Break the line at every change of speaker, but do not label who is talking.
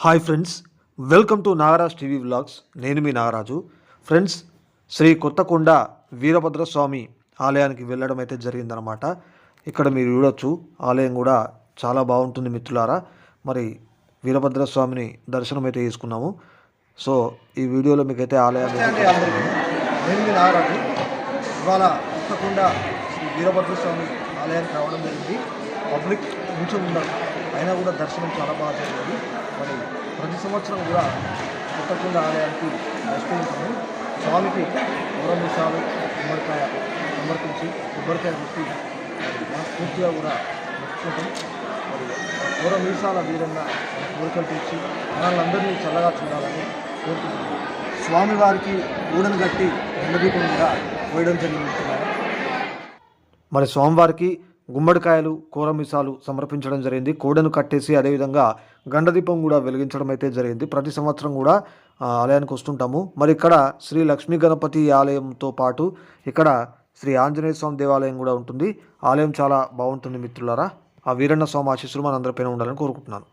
Hi friends, welcome to Nagaraj TV vlogs. నేను మీ Nagaraju. Friends, Shri Kothakonda Veerabhadraswamy ఆలయానికి వెళ్ళడం అయితే జరిగిందనమాట. ఇక్కడ మీరు చూడొచ్చు, ఆలయం కూడా చాలా బాగుంటుంది మిత్రులారా. మరి వీరభద్రస్వామిని దర్శనం అయితే చేసుకున్నాము. సో ఈ వీడియోలో మీకైతే ఆలయాన్ని
నేను మీ నాగరాజు. ఇవాళ కొత్తకొండ శ్రీ వీరభద్రస్వామి ఆలయానికి రావడం జరిగింది. పబ్లిక్ కొంచెం ఉన్నారు, అయినా కూడా దర్శనం చాలా బాగా జరిగింది. మరి ప్రతి సంవత్సరం కూడా కొత్తకొండ ఆలయానికి దర్శించాము. స్వామికి పూర్వమిషాలు గుమ్మడికాయ సమర్పించి కొబ్బరికాయ పెట్టి పూర్తిగా కూడా మొక్కుకుంటాం. మరి పూర్వమీసాల వీరంగా కోరికలు తెచ్చి మనల్ని చల్లగా చూడాలని కోరుకుంటున్నాం. స్వామివారికి ఊడను కట్టి ఎండదీపం కూడా పోయడం జరిగింది.
మరి స్వామివారికి గుమ్మడికాయలు కూరమిసాలు సమర్పించడం జరిగింది. కోడను కట్టేసి అదేవిధంగా గండదీపం కూడా వెలిగించడం అయితే జరిగింది. ప్రతి సంవత్సరం కూడా ఆలయానికి వస్తుంటాము. మరి ఇక్కడ శ్రీ లక్ష్మీ గణపతి ఆలయంతో పాటు ఇక్కడ శ్రీ ఆంజనేయ స్వామి దేవాలయం కూడా ఉంటుంది. ఆలయం చాలా బాగుంటుంది మిత్రులారా. ఆ వీరన్న స్వామి ఆశీస్సులు మనందరిపైన ఉండాలని కోరుకుంటున్నాను.